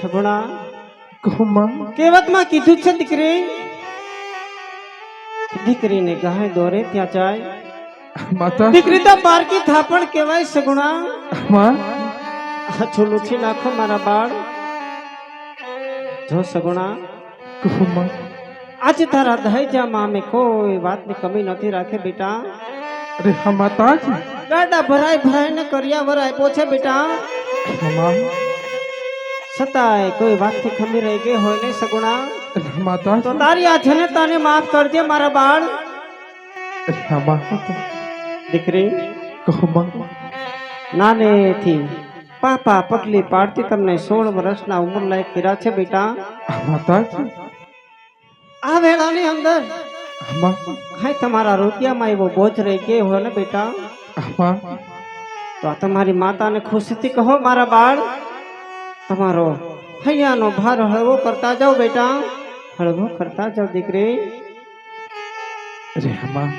સગુણા કહુમાં કહેવતમાં કીધું છે દીકરી, દીકરીને ગાય દોરે ત્યાં જાય. માતા દીકરી તો પારકી થાપણ કહેવાય. સગુણા માં આછું લૂછી નાખો મારા બાળ. જો સગુણા કહુમાં આજે તારા દહેજામાં અમે કોઈ વાતની કમી નથી રાખે બેટા. અરે હા માતાજી ગાડા ભરાય ભરાય ને કર્યાવર આપ્યો છે બેટા. માં છતાંય કોઈ વાતથી ખમી રહી ગઈ હોય ને સગુણા, અરે માતાજી તો તારી આ જનતાને માફ કરજે મારા બાળ. અરે હા માતા દીકરી કહુમાં નાનેથી પાપા પગલી પાડતી તમને 16 વર્ષના ઉંમર લાયક કર્યા છે બેટા. માતાજી આ વેળાની અંદર માં કાંઈ તમારા રૂપિયામાં એવો બોજ રહી ગયો હોય ને બેટા, માં તો આ તમારી માતાને ખુશીથી કહો મારા બાળ. તમારો હૈયાનો ભાર હળવો કરતા જાઓ બેટા, હળવો કરતા જાઓ દીકરી. અરે હા માં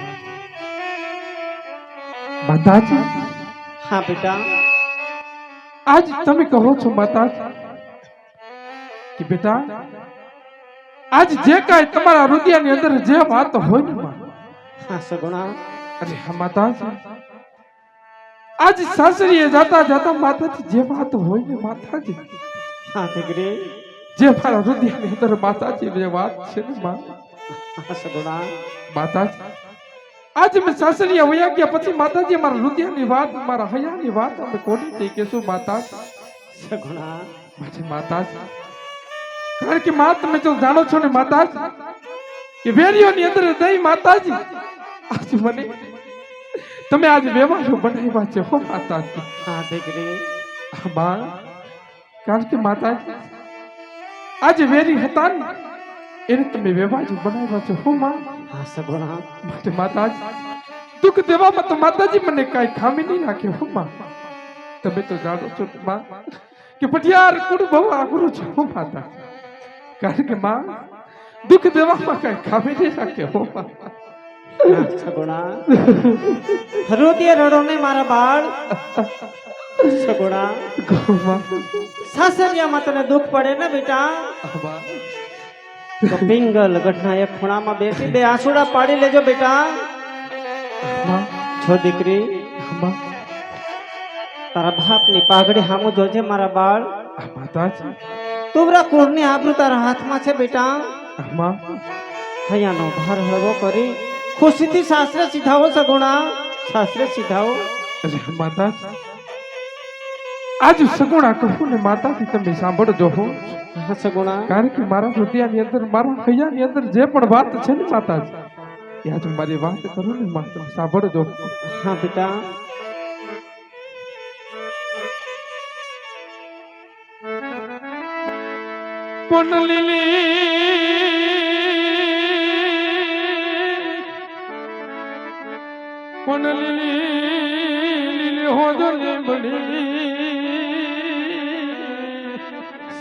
માતાજી હા બેટા. આજ તમે કહો છો માતાજી કે બેટા આજ જે કાંઈ તમારા હૃદયની અંદર જે વાત હોય ને માં, હા સગુણા. અરે હા માતાજી આજ સાસરીએ જાતા જાતા માતાજી જે વાત હોય ને માતાજી, હા દીકરી. જે મારા હૃદયની અંદર માતાજી જે વાત છે ને માં, હા સગુણા. માતાજી આજ મેં સાસરીએ વયા ગયા પછી માતાજી મારા હૃદયની વાત મારા હૈયાની વાત અમે કોની થઈ કહેશું માતાજી? સગુણા માટે માતાજી કારણ કે માં તમે જો જાણો છો ને માતાજી કે વેરીઓની અંદર દઈ માતાજી આજ મને તમે આજ વ્યવહારો બનાવ્યા છે હો માતાજી. હા દીકરી. માં કારણ કે માતાજી આજે વેરી હતા ને એને તમે વ્યવહારો બનાવ્યા છે હો માં. હા સગુણા. માટે માતાજી દુઃખ દેવામાં તો માતાજી મને કાંઈ ખામી નહીં નાખે હો માં. તમે તો જાણો છો માં કે પટિયાર કુડ બહુ આઘરું છે હો માતાજી, કારણ કે માં દુઃખ દેવામાં કાંઈ ખામી નહીં નાખે હો માં. સગુણા હૃદય રડો ને મારા બાળ. સગુણા સાસરિયામાં તને દુઃખ પડે ને બેટા, તો પિંગલ ગઢના એક ખૂણામાં બેસી બે આંસુડા પાડી લેજો બેટા. છો દીકરી તારા બાપની પાઘડી સામું જોજે મારા બાળ. માતાજી તુવરા કુળની આબરૂ તારા હાથમાં છે બેટા. માં હૈયાનો ભાર હળવો કરી ખુશીથી સાસરે સીધાવો સગુણા, સાસરે સીધાવો. અરે માતાજી આજ સગુણા કહું ને માતાજી તમે સાંભળજો હો. હા સગુણા. કારણ કે મારા હૃદયની અંદર મારા હૈયાની અંદર જે પણ વાત છે ને માતાજી એ આજ મારી વાત કરું ને માં તમે સાંભળજો. હા બેટા. લીલી હો જો લીમડી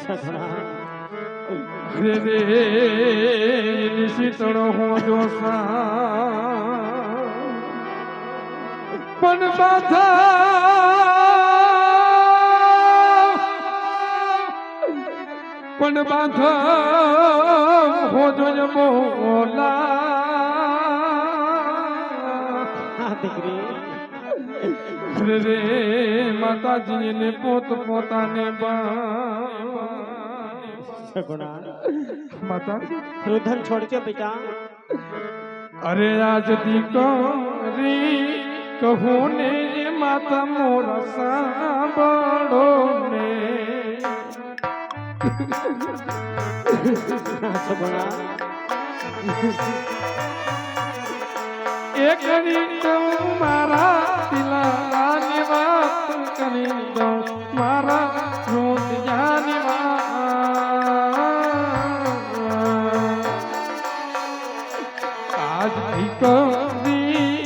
સગુણા રે રે શીતળ હો જો પણ બાંધા હો જો મોલા. હા દીકરી. રે માતાજી ને પોત પોતાને સગુણા માતાજી રુધન છોડજો બેટા. અરે આજ દીકરી કહું ને માતા મોરા સાંભળો ને. સગુણા એક કરી દઉં મારા દિલાની વાત કરી દઉં મારા હૃદયની વાત. આજ દીકરી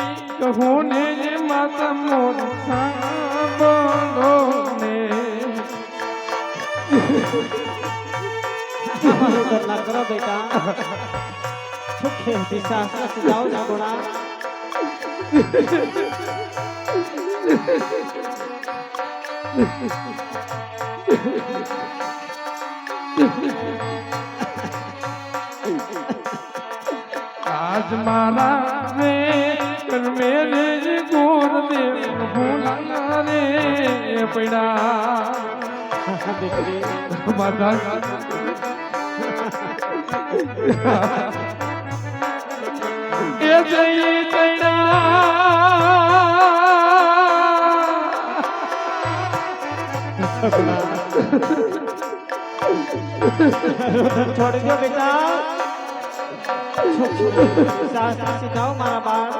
કહું ને માતા મોર સાંભળો ને. રુધન ના કરો બેટા. સુખેથી સાસરે સીધાવો સગુણા. आज मारा रे कर मेरे गोर दे भूला रे पड़ा દીકરી माता ये जई तैना છોડી દો બેટા શાસ્ત્ર શીખાઓ મારા બાળ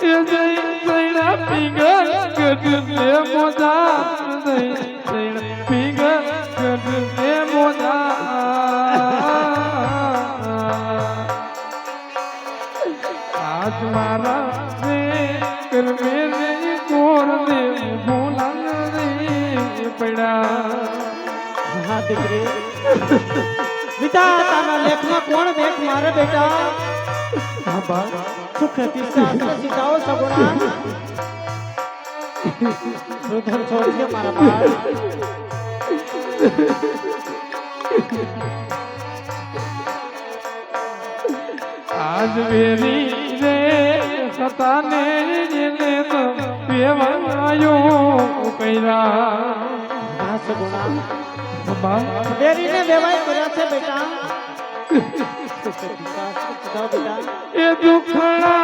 ये जई तैना पिंगल गडले मोजा तैना पिंगल गडले मोजा आज मारा रे कर मेरे गोर दे भूला रे पड़ा હા દીકરી બેટા તારા લેખમાં કોણ દેખ મારે બેટા बाबा સુખેથી શાસ્ત્ર શીખાઓ સગુણા રુધન છોડી દો મારા બાળ आज वेरी रे सताने ने तो पेवायो कैरा હા સગુણા बाबा બેરીને વેવાય કર્યા છે બેટા સુખેથી શાસ્ત્ર શીખાઓ બેટા ये दुखड़ा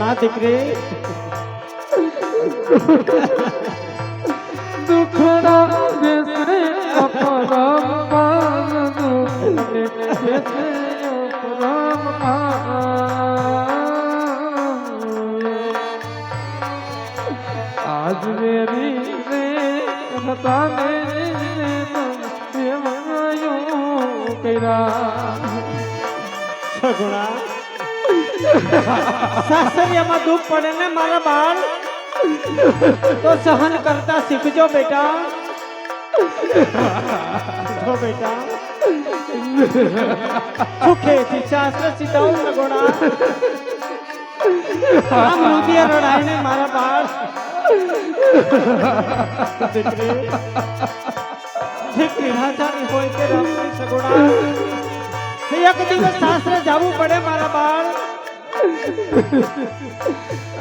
ના દીકરી दुखड़ा जैसे अपरम पान जैसे अपरम आज मेरी रे बताने देवायो कैरा સગુણા સાસરિયામાં દુઃખ પડે ને મારા બાળ તો સહન કરતા શીખજો બેટા જો બેટા સુખેથી શાસ્ત્ર શીખાઓ સગુણા આમ રુધિર રડાઈને મારા બાળ દીકરી દીકરી રાજાની હોય કે રામની સગુણા એક દિવસ શાસ્ત્ર જવું પડે મારા બાળ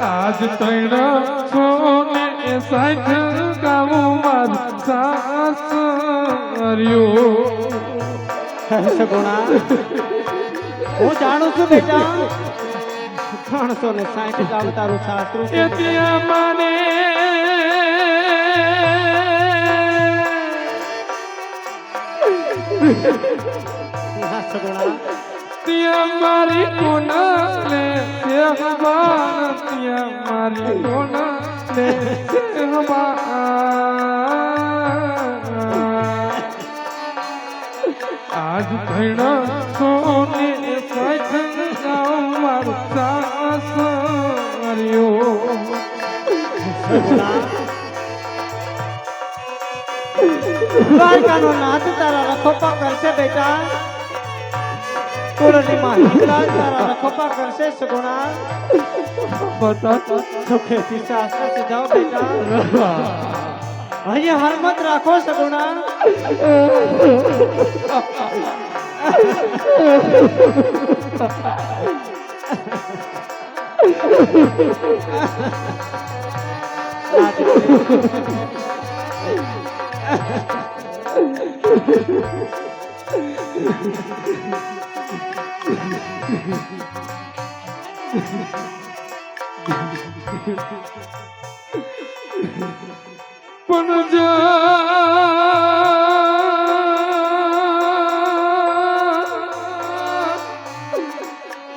आज तैना सोने साथ गाऊ मार सासरियो સગુણા હું જાણું છું બેટા 360 ગામ તારું શાસ્ત્રું છે. એતિયા માને હા સગુણા तिया मारी कोना ले सेहबान तिया मारी कोना ले सेहबान आज भैना सोने साथ गाँव मारू सासरियो દ્વારકાનો નાથ તારા રખોપા કરશે બેટા કુળની માં હિંગળાજ તારા રખોપા કરશે સગુણા बता સુખેથી શાસ્ત્ર શીખાઓ બેટા અહીંયા હરમત રાખો સગુણા पुनजा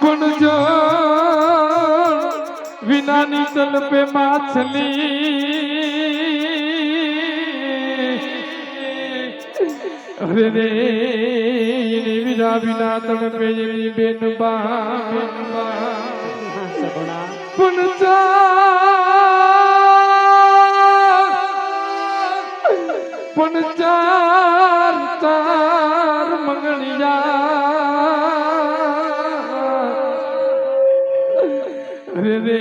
पुनजा विनानी तल पे माछली अरे रे ये विना विना तल पे ये बेनबा સગુણા पुनजा पुनजार तार मंगलिया अरे रे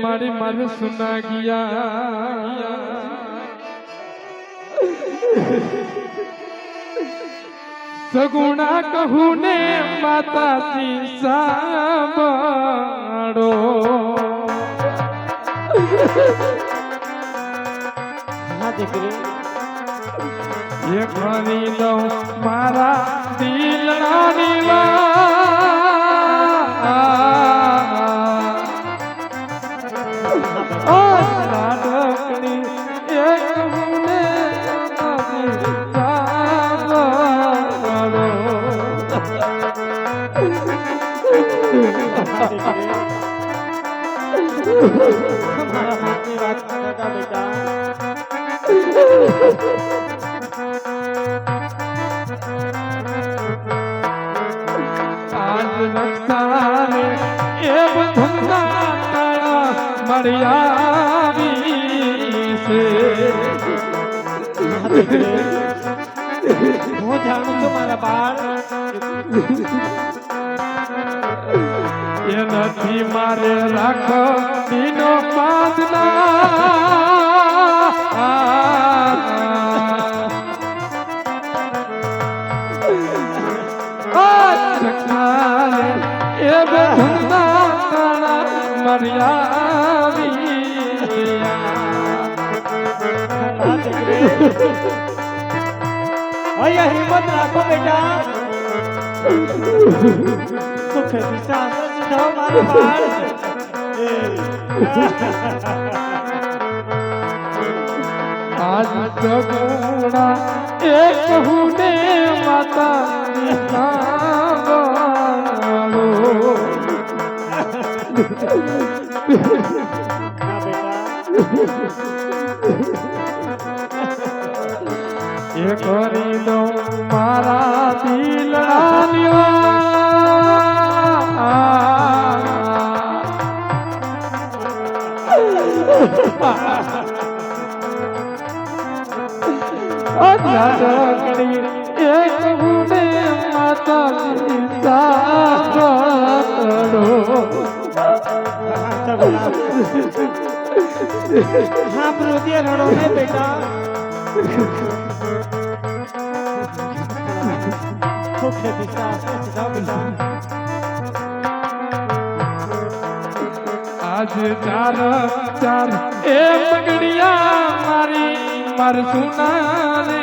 मारे मारे सुना गया સગુણા કહું ને માતાજી સાંભળો હા દીકરી એ કરી દઉં મારા દિલની લાડકડી એ કહું ને મારા માતની વાત કરતા બેટા આજ રક્ષાને એ બંધના તાળા મળ્યાવી છે હું જાણું છું મારા બાળ એ નથી મારે રાખો દીનો બાંધના રક્ષાને એ બંધના તાળા મળ્યાવી અહીંયા હિંમત રાખો બેટા સુખે દિશા સીધો મારા બાળ આજ સગુણા એ કહું ને માતા સાંભળો હા બેટા એ કરી દઉં મારા દિલની લાડકડી એ કહું ને માતાજી સાંભળો હા પ્રોદિય રડો ને બેટા સુખે દિશા સીધો બેટા આજ ચાર ચાર એ પગડિયા મારી માર સુનાને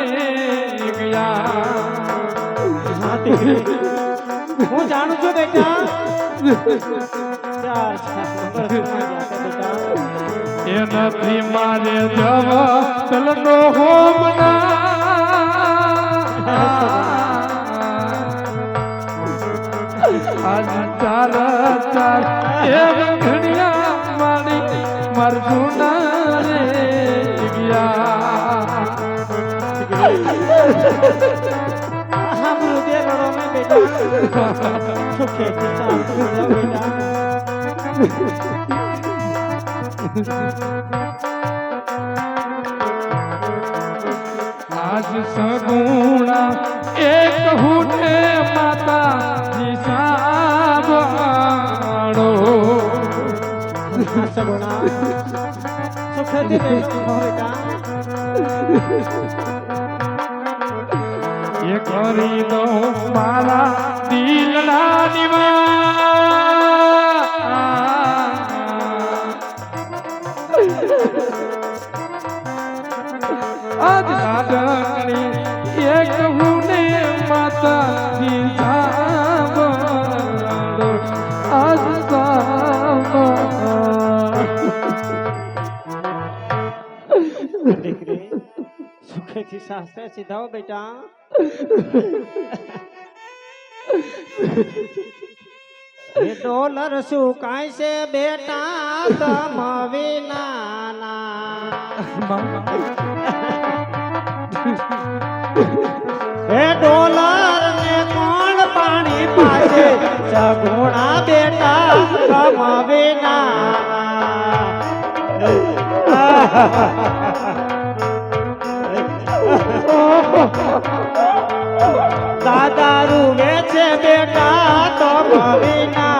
ગયા હા દીકરી હું જાણું છું બેટા ચાર નંબર બેટા એ નથી મારે જવ તલનો હોમના આજ ચાર ચાર એ ઘડિયા મારી માર સુનાને ગયા હા પ્રોદિય રડો ને બેટા સુખે દિશા સીધો બેટા આજ સગુણા એ કહું ને માતાજી સાંભળો સગુણા સુખે બેટા એ કરી દઉં મારા દિલના આજ લાડકડી એ કહું ને માતાજી સાંભળો આજ સાંભળો દીકરી સુખેથી શાસ્ત્રે સીધાઓ બેટા એ ડોલર સુકાય છે બેટા તમ વિના એ ડોલર ને કોણ પાણી પાશે સગુણા બેટા તમ વિના દાદા રૂવે છે બેટા તમ વિના